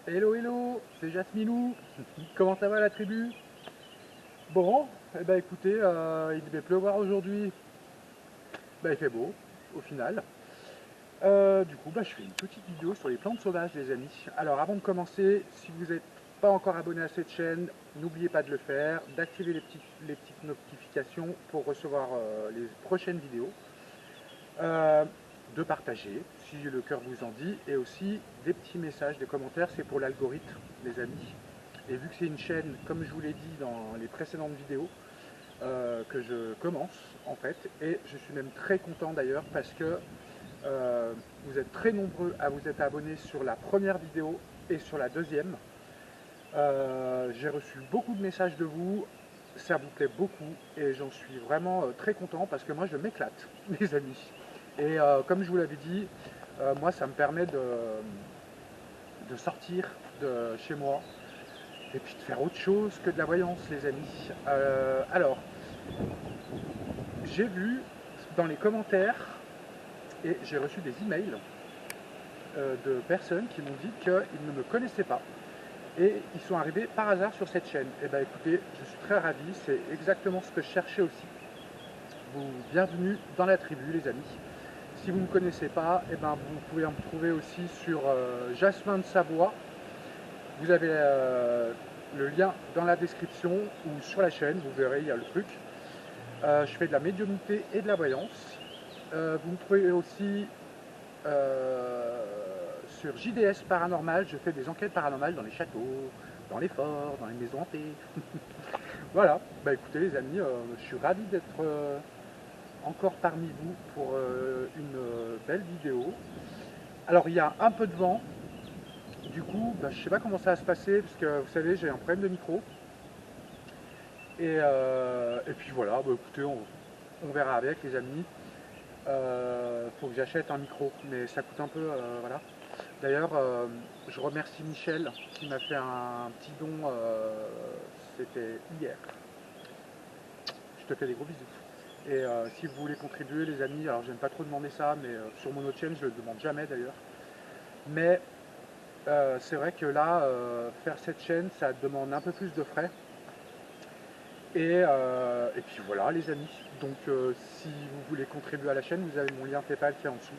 Hello hello, c'est Jasminou. Comment ça va la tribu? Bon, eh ben écoutez, il devait pleuvoir aujourd'hui. Il fait beau, au final. Du coup, je fais une petite vidéo sur les plantes sauvages, les amis. Alors avant de commencer, si vous n'êtes pas encore abonné à cette chaîne, n'oubliez pas de le faire, d'activer les petites notifications pour recevoir les prochaines vidéos. Euh, de partager si le cœur vous en dit, et aussi des petits messages, des commentaires, c'est pour l'algorithme, les amis. Et vu que c'est une chaîne, comme je vous l'ai dit dans les précédentes vidéos, que je commence en fait, et je suis même très content d'ailleurs parce que vous êtes très nombreux à vous être abonnés sur la première vidéo et sur la deuxième. J'ai reçu beaucoup de messages de vous, ça vous plaît beaucoup et j'en suis vraiment très content parce que moi je m'éclate, les amis. Et comme je vous l'avais dit, moi ça me permet de sortir de chez moi et puis de faire autre chose que de la voyance, les amis. Alors, j'ai vu dans les commentaires et j'ai reçu des emails de personnes qui m'ont dit qu'ils ne me connaissaient pas et ils sont arrivés par hasard sur cette chaîne. Et bien écoutez, je suis très ravi, c'est exactement ce que je cherchais aussi. Bienvenue dans la tribu, les amis. Si vous ne me connaissez pas, et ben, vous pouvez me trouver aussi sur Jasmin de Savoie. Vous avez le lien dans la description ou sur la chaîne, vous verrez, il y a le truc. Je fais de la médiumnité et de la voyance. Vous me trouvez aussi sur JDS Paranormal. Je fais des enquêtes paranormales dans les châteaux, dans les forts, dans les maisons hantées. Voilà, écoutez les amis, je suis ravi d'être encore parmi vous pour une belle vidéo. Alors il y a un peu de vent, du coup je ne sais pas comment ça va se passer parce que vous savez j'ai un problème de micro. Et puis voilà, écoutez, on verra avec les amis. Faut que j'achète un micro, mais ça coûte un peu, voilà. D'ailleurs, je remercie Michel qui m'a fait un petit don, c'était hier. Je te fais des gros bisous. Et si vous voulez contribuer, les amis, alors j'aime pas trop demander ça, mais sur mon autre chaîne, je le demande jamais d'ailleurs. Mais c'est vrai que là, faire cette chaîne, ça demande un peu plus de frais. Et puis voilà, les amis. Donc, si vous voulez contribuer à la chaîne, vous avez mon lien PayPal qui est en dessous.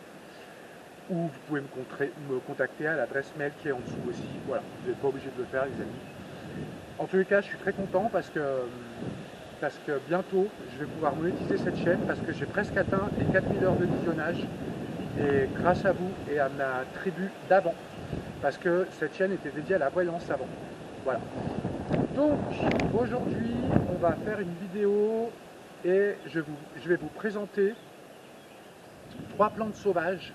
Ou vous pouvez me contacter à l'adresse mail qui est en dessous aussi. Voilà, vous n'êtes pas obligé de le faire, les amis. En tous les cas, je suis très content parce que bientôt, je vais pouvoir monétiser cette chaîne parce que j'ai presque atteint les 4000 heures de visionnage. Et grâce à vous et à ma tribu d'avant, parce que cette chaîne était dédiée à la voyance avant. Voilà. Donc, aujourd'hui, on va faire une vidéo et je vais vous présenter 3 plantes sauvages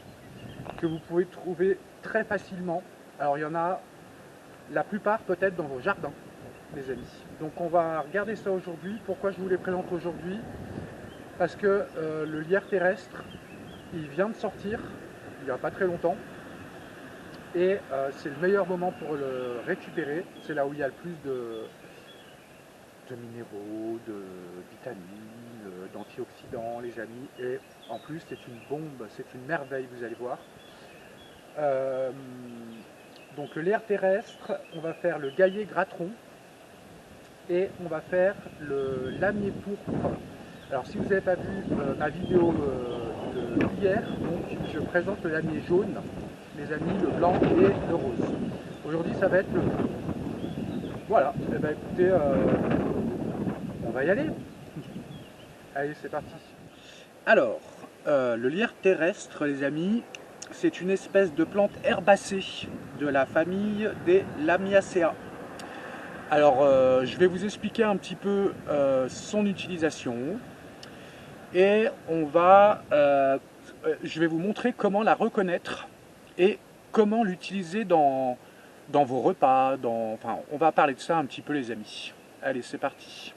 que vous pouvez trouver très facilement. Alors, il y en a la plupart peut-être dans vos jardins, les amis. Donc, on va regarder ça aujourd'hui. Pourquoi je vous les présente aujourd'hui? Parce que le lierre terrestre, il vient de sortir, il n'y a pas très longtemps. Et c'est le meilleur moment pour le récupérer. C'est là où il y a le plus de minéraux, de vitamines, d'antioxydants, les amis. Et en plus, c'est une bombe, c'est une merveille, vous allez voir. Euh, donc le lierre terrestre, on va faire le gaillet gratron et on va faire le lamier pourpre. Alors si vous n'avez pas vu ma vidéo d'hier, donc je présente le lamier jaune, les amis, le blanc et le rose. Aujourd'hui ça va être le bleu. Voilà, et ben écoutez, on va y aller. Allez, c'est parti. Alors, le lierre terrestre, les amis, c'est une espèce de plante herbacée de la famille des Lamiacea. Alors, je vais vous expliquer un petit peu son utilisation et je vais vous montrer comment la reconnaître et comment l'utiliser dans vos repas. Enfin, on va parler de ça un petit peu, les amis. Allez, c'est parti.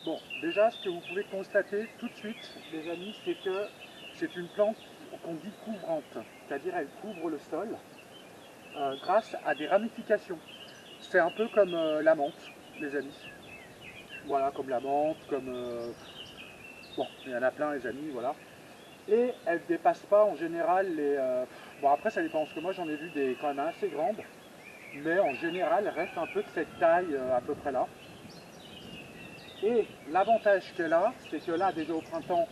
Bon, déjà, ce que vous pouvez constater tout de suite, les amis, c'est que c'est une plante qu'on dit couvrante, c'est-à-dire elle couvre le sol grâce à des ramifications. C'est un peu comme la menthe, les amis. Voilà, comme la menthe, comme... bon, il y en a plein, les amis, voilà. Et elle ne dépasse pas en général les... bon, après, ça dépend, parce que moi, j'en ai vu des quand même assez grandes. mais en général, elle reste un peu de cette taille à peu près là. Et l'avantage qu'elle a, c'est que là, déjà au printemps,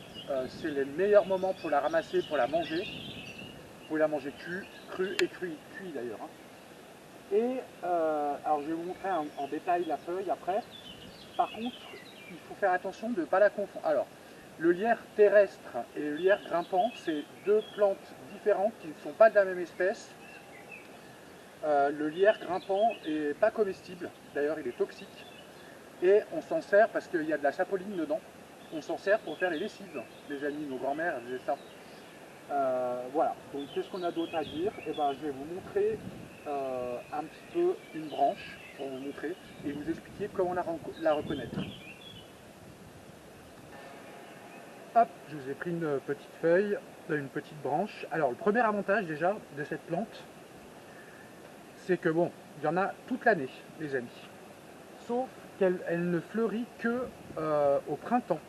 c'est les meilleurs moments pour la ramasser, pour la manger. Vous pouvez la manger crue et cuit d'ailleurs. Hein. Et alors je vais vous montrer en détail la feuille après. Par contre, il faut faire attention de ne pas la confondre. Alors, le lierre terrestre et le lierre grimpant, c'est deux plantes différentes qui ne sont pas de la même espèce. Le lierre grimpant n'est pas comestible, d'ailleurs il est toxique. Et on s'en sert parce qu'il y a de la sapoline dedans. On s'en sert pour faire les lessives, les amis, nos grands-mères faisaient ça. Voilà, donc qu'est-ce qu'on a d'autre à dire? Eh ben, je vais vous montrer un petit peu une branche pour vous montrer et vous expliquer comment la reconnaître. Hop, je vous ai pris une petite feuille, une petite branche. Alors le premier avantage déjà de cette plante, c'est que bon, il y en a toute l'année, les amis. Sauf qu'elle ne fleurit que au printemps.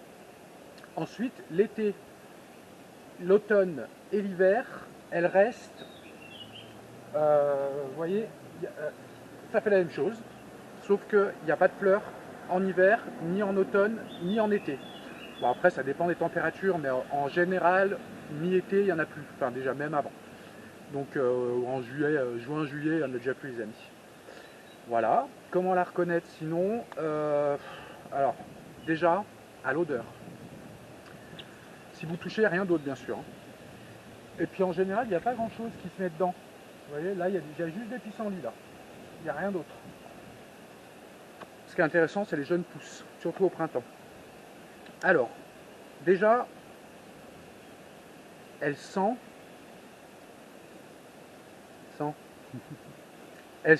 Ensuite, l'été, l'automne et l'hiver, elle reste, vous voyez, ça fait la même chose, sauf qu'il n'y a pas de fleurs en hiver, ni en automne, ni en été. Bon, après, ça dépend des températures, mais en général, mi-été, il n'y en a plus, enfin déjà même avant. Donc en juillet, juin, juillet, il n'y en a déjà plus, les amis. Voilà, comment la reconnaître sinon alors, déjà, à l'odeur. Si vous touchez, rien d'autre, bien sûr. Et puis en général, il n'y a pas grand chose qui se met dedans. Vous voyez, là, il y a juste des pissenlits, là. Il n'y a rien d'autre. Ce qui est intéressant, c'est les jeunes pousses, surtout au printemps. Alors, déjà, elle sent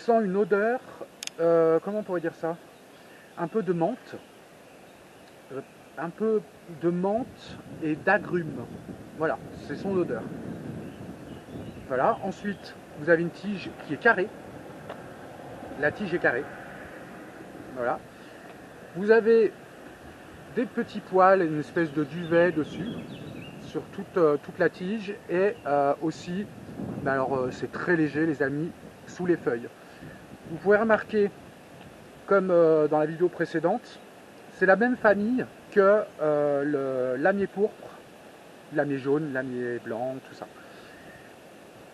une odeur, comment on pourrait dire ça? Un peu de menthe. Un peu de menthe et d'agrumes. Voilà, c'est son odeur. Voilà, ensuite, vous avez une tige qui est carrée. La tige est carrée. Voilà. Vous avez des petits poils, une espèce de duvet dessus, sur toute la tige. Et aussi, ben alors c'est très léger les amis, sous les feuilles. Vous pouvez remarquer, comme dans la vidéo précédente, c'est la même famille que le lamier pourpre, lamier jaune, lamier blanc, tout ça.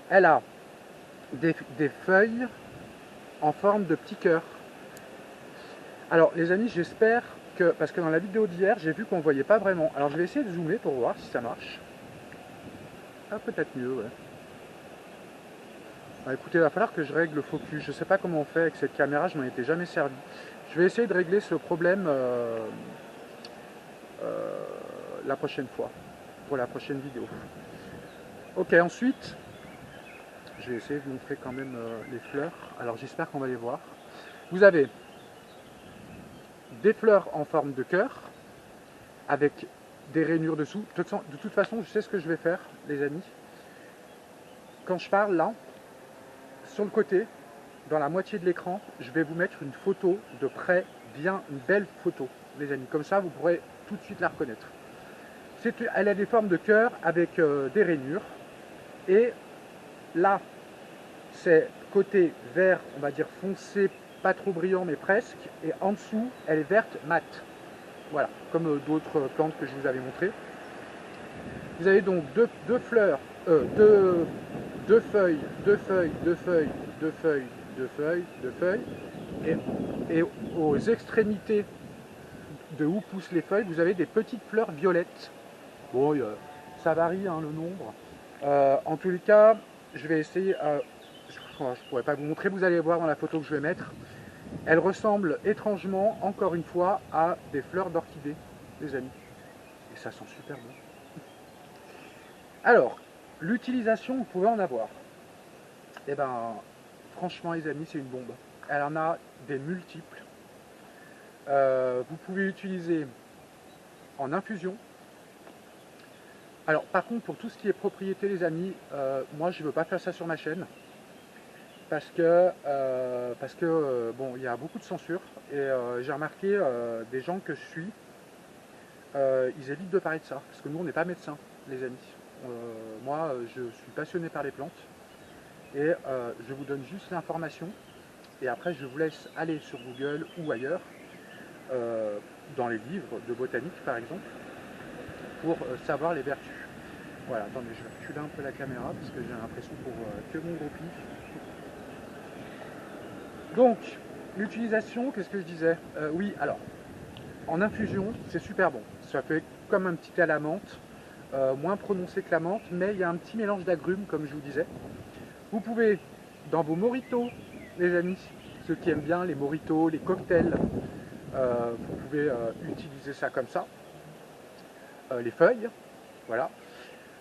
Elle a des feuilles en forme de petits cœurs. Alors les amis, j'espère que, parce que dans la vidéo d'hier, j'ai vu qu'on ne voyait pas vraiment. Alors je vais essayer de zoomer pour voir si ça marche. Ah, peut-être mieux, ouais. Bah, écoutez, il va falloir que je règle le focus. Je ne sais pas comment on fait avec cette caméra, je m'en étais jamais servi. Je vais essayer de régler ce problème la prochaine fois, pour la prochaine vidéo. Ok, ensuite, je vais essayer de montrer quand même les fleurs. Alors j'espère qu'on va les voir. Vous avez des fleurs en forme de cœur, avec des rainures dessous. De toute façon, je sais ce que je vais faire, les amis. Quand je parle là, sur le côté, dans la moitié de l'écran, je vais vous mettre une photo de près, bien une belle photo, les amis. Comme ça, vous pourrez tout de suite la reconnaître. Elle a des formes de cœur avec des rainures. Et là, c'est côté vert, on va dire foncé, pas trop brillant, mais presque. Et en dessous, elle est verte mat. Voilà, comme d'autres plantes que je vous avais montrées. Vous avez donc deux fleurs, deux feuilles, deux feuilles, deux feuilles, deux feuilles, deux feuilles, deux feuilles. Et aux extrémités de où poussent les feuilles, vous avez des petites fleurs violettes. Bon, ça varie hein, le nombre. En tous les cas, je vais essayer, je ne pourrais pas vous montrer, vous allez voir dans la photo que je vais mettre. Elle ressemble étrangement, encore une fois, à des fleurs d'orchidée, les amis. Et ça sent super bon. Alors, l'utilisation, vous pouvez en avoir. Eh ben, franchement, les amis, c'est une bombe. Elle en a des multiples. Vous pouvez l'utiliser en infusion. Alors, par contre, pour tout ce qui est propriété, les amis, moi, je ne veux pas faire ça sur ma chaîne. Parce que bon, il y a beaucoup de censure. Et j'ai remarqué des gens que je suis, ils évitent de parler de ça. Parce que nous, on n'est pas médecins, les amis. Moi, je suis passionné par les plantes. Et je vous donne juste l'information. et après je vous laisse aller sur Google ou ailleurs, dans les livres de botanique par exemple, pour savoir les vertus. Voilà, attendez, je vais reculer un peu la caméra parce que j'ai l'impression pour que mon gros pif. Donc, l'utilisation, qu'est-ce que je disais? Oui, alors, en infusion, c'est super bon. Ça fait comme un petit thé à la menthe, moins prononcé que la menthe, mais il y a un petit mélange d'agrumes, comme je vous disais. Vous pouvez, dans vos mojitos, les amis, ceux qui aiment bien les mojitos, les cocktails, vous pouvez utiliser ça comme ça. Les feuilles, voilà.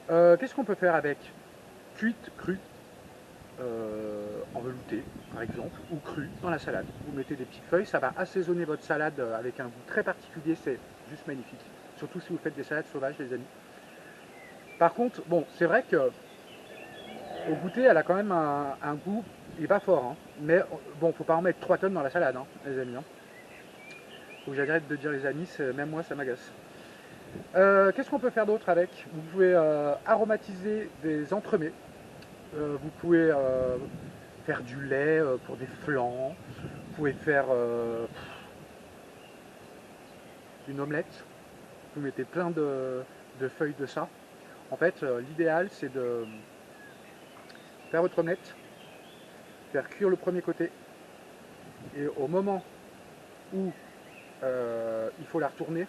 Qu'est-ce qu'on peut faire avec? Cuite, crue, en velouté par exemple, ou crue dans la salade. Vous mettez des petites feuilles, ça va assaisonner votre salade avec un goût très particulier, c'est juste magnifique. Surtout si vous faites des salades sauvages, les amis. Par contre, bon, c'est vrai que au goûter, elle a quand même un goût, il est pas fort, hein, mais bon, faut pas en mettre 3 tonnes dans la salade, hein, les amis. Hein. Faut que j'arrête de dire les amis, même moi ça m'agace. Qu'est-ce qu'on peut faire d'autre avec? Vous pouvez aromatiser des entremets. Vous pouvez faire du lait pour des flancs. Vous pouvez faire une omelette. Vous mettez plein de feuilles de ça. En fait, l'idéal c'est de faire votre omelette, faire cuire le premier côté, et au moment où il faut la retourner,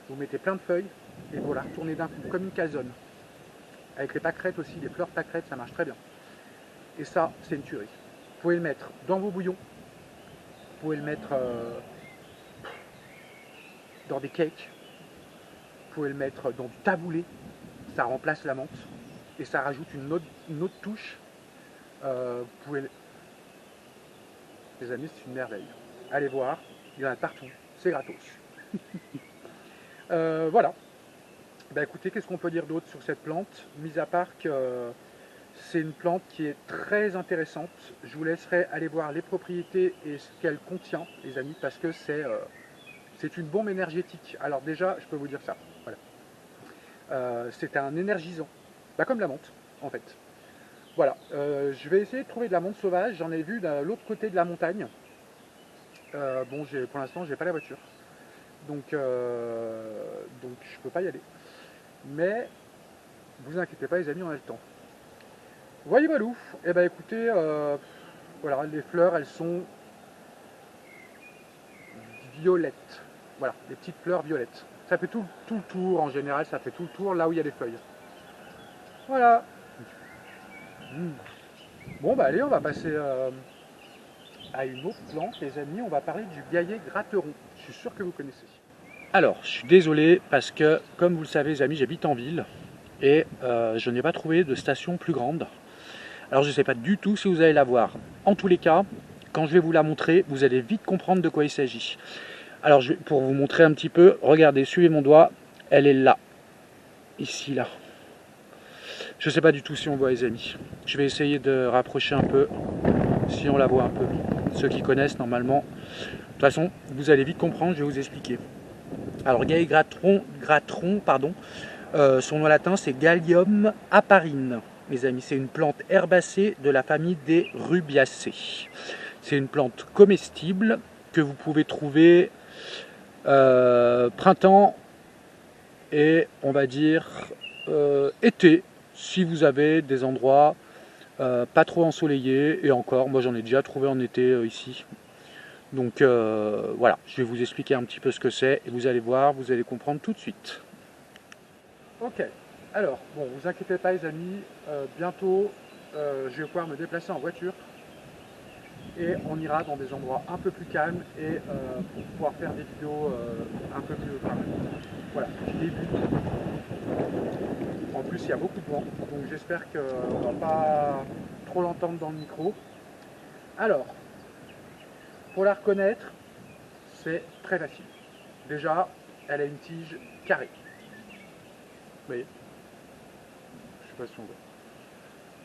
vous mettez plein de feuilles et vous la retournez d'un coup, comme une calzone. Avec les pâquerettes aussi, les fleurs pâquerettes, ça marche très bien. Et ça, c'est une tuerie. Vous pouvez le mettre dans vos bouillons, vous pouvez le mettre dans des cakes, vous pouvez le mettre dans du taboulé, ça remplace la menthe et ça rajoute une autre touche. Vous pouvez... Les amis, c'est une merveille. Allez voir, il y en a partout, c'est gratos. Voilà. Bah écoutez, qu'est-ce qu'on peut dire d'autre sur cette plante? Mis à part que c'est une plante qui est très intéressante. Je vous laisserai aller voir les propriétés et ce qu'elle contient, les amis, parce que c'est une bombe énergétique. Alors déjà, je peux vous dire ça. Voilà. C'est un énergisant, bah, comme la menthe, en fait. Voilà. Je vais essayer de trouver de la menthe sauvage. J'en ai vu de l'autre côté de la montagne. Bon, pour l'instant, j'ai pas la voiture. Donc je peux pas y aller. Mais vous inquiétez pas les amis, on a le temps. Voyez Balou, et ben écoutez, voilà, les fleurs elles sont violettes. Voilà, des petites fleurs violettes. Ça fait tout le tour en général, ça fait tout le tour là où il y a des feuilles. Voilà. Bon bah allez, on va passer à une autre plante les amis, on va parler du gaillet gratteron. Je suis sûr que vous connaissez. Alors, je suis désolé parce que, comme vous le savez les amis, j'habite en ville et je n'ai pas trouvé de station plus grande. Alors je ne sais pas du tout si vous allez la voir. En tous les cas, quand je vais vous la montrer, vous allez vite comprendre de quoi il s'agit. Alors pour vous montrer un petit peu, regardez, suivez mon doigt, elle est là. Ici, là. Je ne sais pas du tout si on voit les amis. Je vais essayer de rapprocher un peu, si on la voit un peu. Ceux qui connaissent normalement. De toute façon, vous allez vite comprendre, je vais vous expliquer. Alors gaillet gratteron, pardon, son nom latin c'est Galium aparine. Mes amis, c'est une plante herbacée de la famille des Rubiacées. C'est une plante comestible que vous pouvez trouver printemps et on va dire été, si vous avez des endroits pas trop ensoleillés. Et encore, moi j'en ai déjà trouvé en été ici. Donc voilà, je vais vous expliquer un petit peu ce que c'est et vous allez voir, vous allez comprendre tout de suite. Ok, alors, bon, vous inquiétez pas les amis, bientôt je vais pouvoir me déplacer en voiture et on ira dans des endroits un peu plus calmes et pour pouvoir faire des vidéos un peu plus... Enfin, voilà, je débute. En plus il y a beaucoup de vent, donc j'espère qu'on ne va pas trop l'entendre dans le micro. Alors, pour la reconnaître, c'est très facile. Déjà, elle a une tige carrée. Vous voyez? Je sais pas si on voit.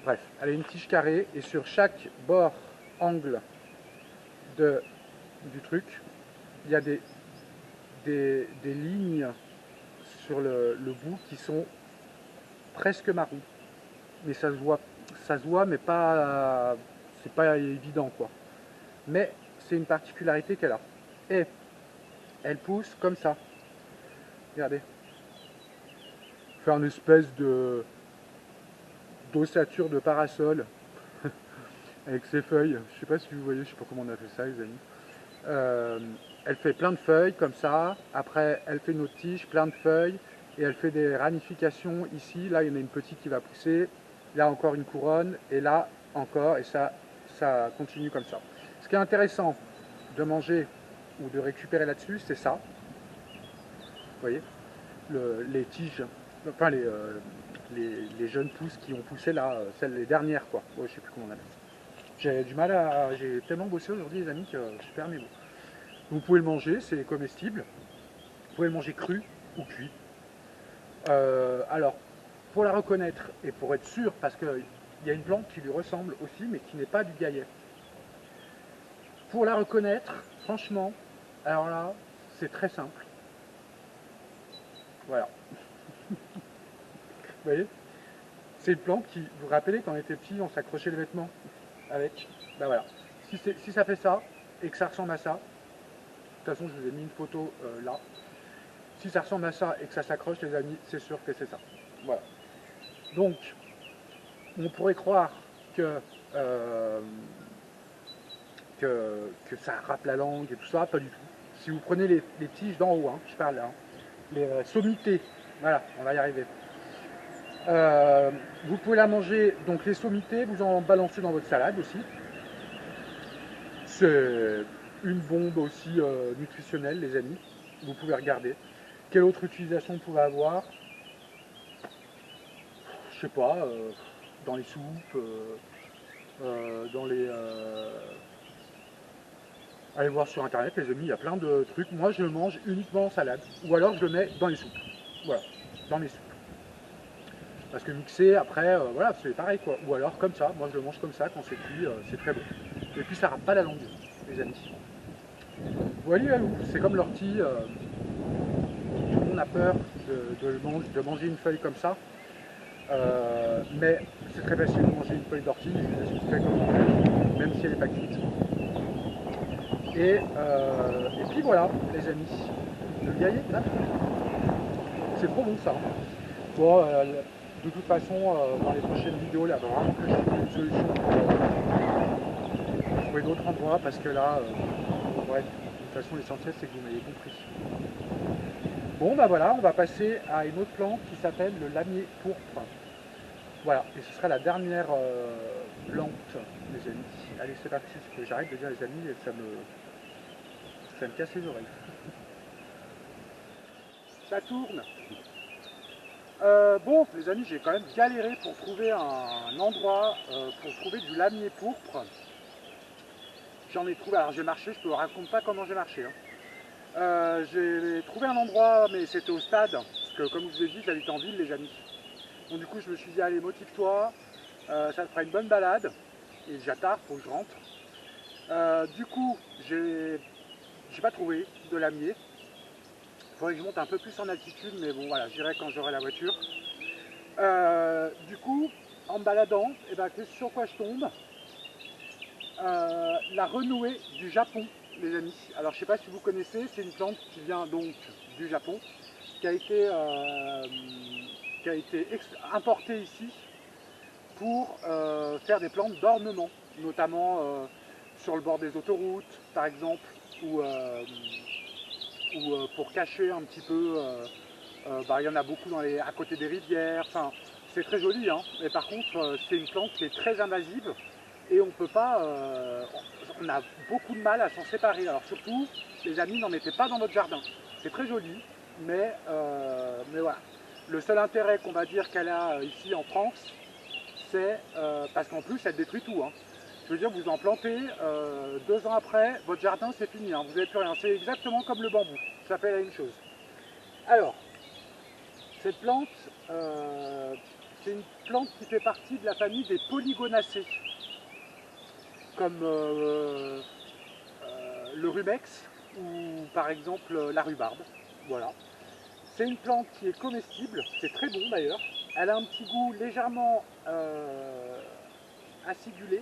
Bref, elle a une tige carrée et sur chaque bord, angle du truc, il y a des lignes sur le bout qui sont presque marron. Mais ça se voit mais pas, c'est pas évident quoi. Mais c'est une particularité qu'elle a. Et elle pousse comme ça. Regardez. Faire une espèce de d'ossature de parasol avec ses feuilles. Je sais pas si vous voyez, je sais pas comment on appelle ça, les amis. Elle fait plein de feuilles comme ça. Après, elle fait une autre tige, plein de feuilles. Et elle fait des ramifications ici. Là, il y en a une petite qui va pousser. Là, encore une couronne. Et là, encore. Et ça continue comme ça. Ce qui est intéressant de manger ou de récupérer là-dessus, c'est ça. Vous voyez, les tiges, enfin les jeunes pousses qui ont poussé là, celles les dernières quoi. Ouais, je sais plus comment on appelle ça. J'ai du mal à, j'ai tellement bossé aujourd'hui les amis que je perds mes mots. Vous pouvez le manger, c'est comestible. Vous pouvez le manger cru ou cuit. Alors, pour la reconnaître et pour être sûr, parce qu'il y a une plante qui lui ressemble aussi, mais qui n'est pas du gaillet. Pour la reconnaître, franchement, alors là, c'est très simple. Voilà. Vous voyez, c'est une plante qui, vous vous rappelez quand on était petit, on s'accrochait les vêtements avec. Ben voilà. Si ça fait ça et que ça ressemble à ça, de toute façon je vous ai mis une photo là. Si ça ressemble à ça et que ça s'accroche les amis, c'est sûr que c'est ça. Voilà. Donc, on pourrait croire euh, que ça râpe la langue et tout ça, pas du tout. Si vous prenez les tiges d'en haut, hein, je parle là, hein, les sommités, voilà, on va y arriver. Vous pouvez la manger, donc les sommités, vous en balancez dans votre salade aussi. C'est une bombe aussi nutritionnelle, les amis. Vous pouvez regarder. Quelle autre utilisation vous pouvez avoir? Je sais pas, dans les soupes, dans les... Allez voir sur internet, les amis, il y a plein de trucs. Moi, je le mange uniquement en salade. Ou alors, je le mets dans les soupes. Voilà, dans les soupes. Parce que mixer, après, voilà, c'est pareil, quoi. Ou alors, comme ça. Moi, je le mange comme ça, quand c'est cuit, c'est très bon. Et puis, ça râpe pas la langue, les amis. Voilà, c'est comme l'ortie. Tout le monde a peur de manger une feuille comme ça. Mais c'est très facile de manger une feuille d'ortie. Je vous expliquerai comment, même si elle n'est pas cuite. Et puis voilà, les amis. Le gaillet, là, c'est trop bon ça. Bon, de toute façon, dans les prochaines vidéos, là, il va vraiment que je trouve une solution pour trouver d'autres endroits parce que là, bref, de toute façon, l'essentiel c'est que vous m'ayez compris. Bon, bah voilà, on va passer à une autre plante qui s'appelle le lamier pourpre. Voilà, et ce sera la dernière plante, les amis. Allez, c'est parti, parce que j'arrête de dire les amis et ça me casse les oreilles. Ça tourne. Bon, les amis, j'ai quand même galéré pour trouver un endroit pour trouver du lamier pourpre. J'en ai trouvé, alors j'ai marché, je ne vous raconte pas comment j'ai marché. Hein. J'ai trouvé un endroit, mais c'était au stade, parce que comme je vous ai dit, j'habite en ville, les amis. Donc du coup, je me suis dit, allez, motive-toi, ça te fera une bonne balade. Et déjà tard, faut que je rentre. Du coup, j'ai pas trouvé de lamier. Il faudrait que je monte un peu plus en altitude, mais bon, voilà, j'irai quand j'aurai la voiture. Du coup, en me baladant, et ben, sur quoi je tombe? La renouée du Japon, les amis. Alors, je ne sais pas si vous connaissez, c'est une plante qui vient donc du Japon, qui a été importée ici pour faire des plantes d'ornement, notamment sur le bord des autoroutes, par exemple, ou pour cacher un petit peu. Il y en a beaucoup à côté des rivières. Enfin, c'est très joli, hein. Mais par contre, c'est une plante qui est très invasive et on peut pas. On a beaucoup de mal à s'en séparer. Alors surtout, les amis, n'en mettez pas dans votre jardin. C'est très joli, mais voilà. Le seul intérêt qu'on va dire qu'elle a ici en France, c'est parce qu'en plus, elle détruit tout. Hein. Je veux dire, vous en plantez, 2 ans après, votre jardin, c'est fini. Hein. Vous n'avez plus rien. C'est exactement comme le bambou. Ça fait la même chose. Alors, cette plante, c'est une plante qui fait partie de la famille des polygonacées, comme le rubex ou par exemple la rhubarbe. Voilà. C'est une plante qui est comestible, c'est très bon d'ailleurs. Elle a un petit goût légèrement acidulé.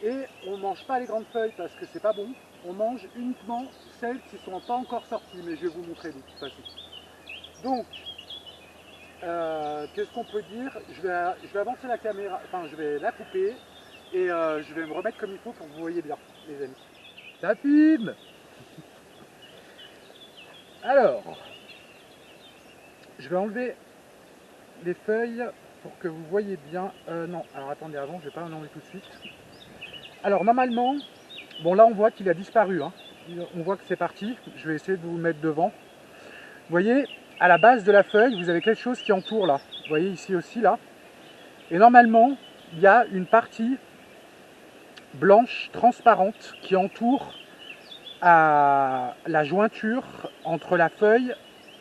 Et on ne mange pas les grandes feuilles parce que c'est pas bon. On mange uniquement celles qui sont pas encore sorties, mais je vais vous montrer de toute façon. Donc, qu'est-ce qu'on peut dire, je vais avancer la caméra, enfin je vais la couper et je vais me remettre comme il faut pour que vous voyez bien, les amis. Ça filme. Alors, je vais enlever les feuilles pour que vous voyez bien. Non, alors attendez, avant, je vais pas en enlever tout de suite. Alors normalement, bon là on voit qu'il a disparu, hein. On voit que c'est parti. Je vais essayer de vous mettre devant. Vous voyez, à la base de la feuille, vous avez quelque chose qui entoure là. Vous voyez ici aussi là. Et normalement, il y a une partie blanche, transparente, qui entoure la jointure entre la feuille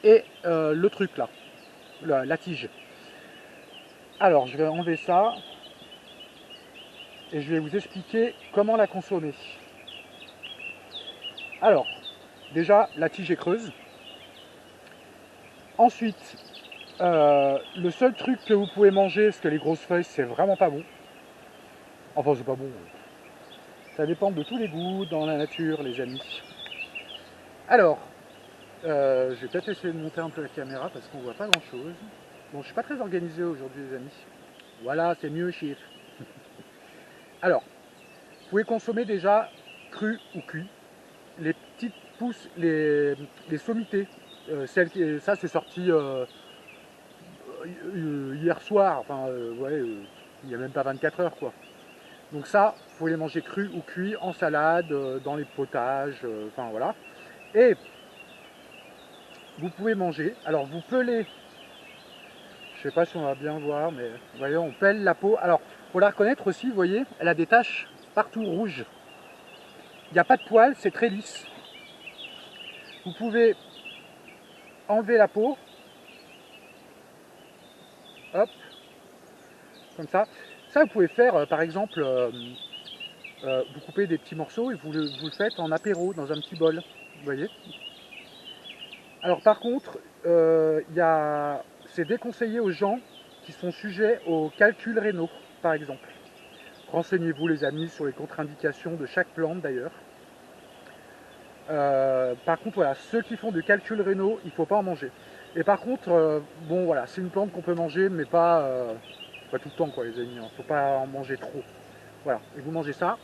et le truc là, la tige. Alors, je vais enlever ça et je vais vous expliquer comment la consommer. Alors, déjà, la tige est creuse. Ensuite, le seul truc que vous pouvez manger, parce que les grosses feuilles, c'est vraiment pas bon. Enfin, c'est pas bon. Ça dépend de tous les goûts dans la nature, les amis. Alors, je vais peut-être essayer de monter un peu la caméra parce qu'on voit pas grand-chose. Bon, je suis pas très organisé aujourd'hui, les amis. Voilà, c'est mieux, chiffre. Alors, vous pouvez consommer déjà cru ou cuit. Les petites pousses, les sommités, ça c'est sorti hier soir, enfin, ouais, il n'y a même pas 24 heures quoi. Donc ça, vous pouvez les manger crus ou cuits, en salade, dans les potages, enfin voilà. Et vous pouvez manger, alors vous pelez, je sais pas si on va bien voir, mais vous voyez, on pèle la peau. Alors, pour la reconnaître aussi, vous voyez, elle a des taches partout rouges. Il n'y a pas de poils, c'est très lisse. Vous pouvez enlever la peau, hop, comme ça. Ça, vous pouvez faire, par exemple, vous coupez des petits morceaux et vous le faites en apéro dans un petit bol, vous voyez. Alors par contre, c'est déconseillé aux gens qui sont sujets aux calculs rénaux, par exemple. Renseignez-vous les amis sur les contre-indications de chaque plante d'ailleurs. Par contre, voilà, ceux qui font du calcul rénaux, il ne faut pas en manger. Et par contre, bon voilà, c'est une plante qu'on peut manger, mais pas tout le temps quoi les amis, il ne faut pas en manger trop. Voilà, et vous mangez ça.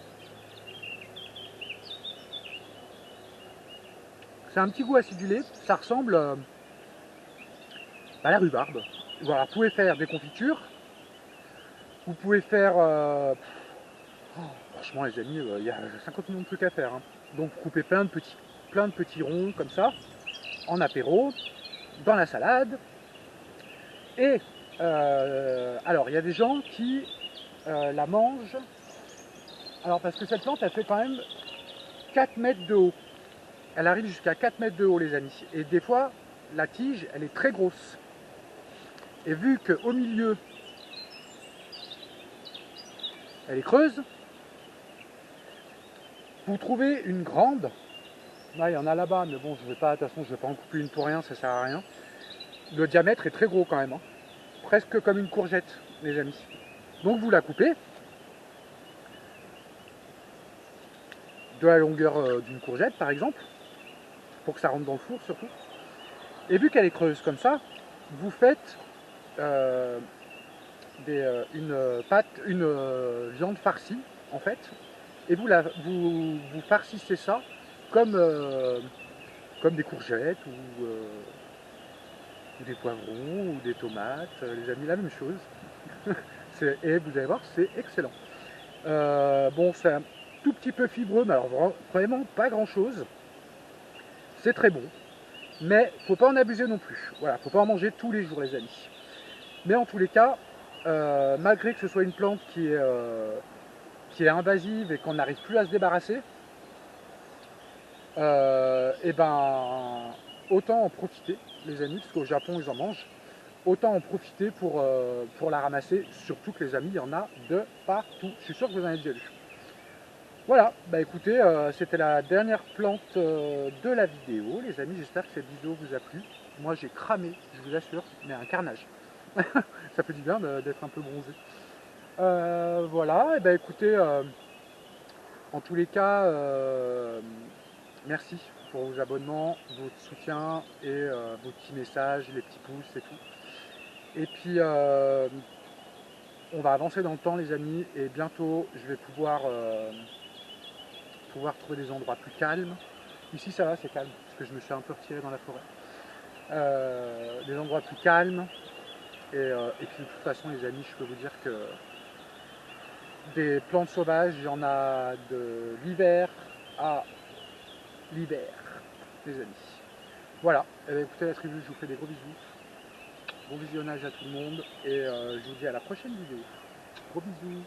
C'est un petit goût acidulé, ça ressemble à la rhubarbe. Voilà, vous pouvez faire des confitures, vous pouvez faire... franchement les amis, il y a 50 millions de trucs à faire. Hein. Donc vous coupez plein de petits ronds comme ça, en apéro, dans la salade. Et alors il y a des gens qui la mangent. Alors parce que cette plante elle fait quand même 4 mètres de haut. Elle arrive jusqu'à 4 mètres de haut les amis. Et des fois la tige elle est très grosse. Et vu qu'au milieu elle est creuse, vous trouvez une grande. Là il y en a là-bas, mais bon je vais pas, de toute façon je vais pas en couper une pour rien, ça sert à rien. Le diamètre est très gros quand même, hein. Presque comme une courgette les amis. Donc vous la coupez de la longueur d'une courgette par exemple, pour que ça rentre dans le four surtout. Et vu qu'elle est creuse comme ça, vous faites une viande farcie en fait, et vous farcissez ça comme, comme des courgettes ou des poivrons ou des tomates, les amis, la même chose. Et vous allez voir, c'est excellent. Bon, c'est un tout petit peu fibreux, mais alors vraiment pas grand chose. C'est très bon, mais faut pas en abuser non plus. Voilà, faut pas en manger tous les jours, les amis. Mais en tous les cas, malgré que ce soit une plante qui est invasive et qu'on n'arrive plus à se débarrasser, et ben autant en profiter, les amis, parce qu'au Japon ils en mangent. Autant en profiter pour la ramasser, surtout que les amis, il y en a de partout. Je suis sûr que vous en avez déjà vu. Voilà, bah écoutez, c'était la dernière plante de la vidéo. Les amis, j'espère que cette vidéo vous a plu. Moi j'ai cramé, je vous assure, mais un carnage. Ça fait du bien d'être un peu bronzé. Voilà, et bah écoutez, En tous les cas, merci pour vos abonnements, votre soutien et vos petits messages, les petits pouces et tout. Et puis, on va avancer dans le temps, les amis, et bientôt, je vais pouvoir trouver des endroits plus calmes. Ici, ça va, c'est calme, parce que je me suis un peu retiré dans la forêt. Des endroits plus calmes. Et puis, de toute façon, les amis, je peux vous dire que des plantes sauvages, il y en a de l'hiver à l'hiver, les amis. Voilà, eh bien, écoutez la tribu, je vous fais des gros bisous. Bon visionnage à tout le monde et je vous dis à la prochaine vidéo. Gros bisous.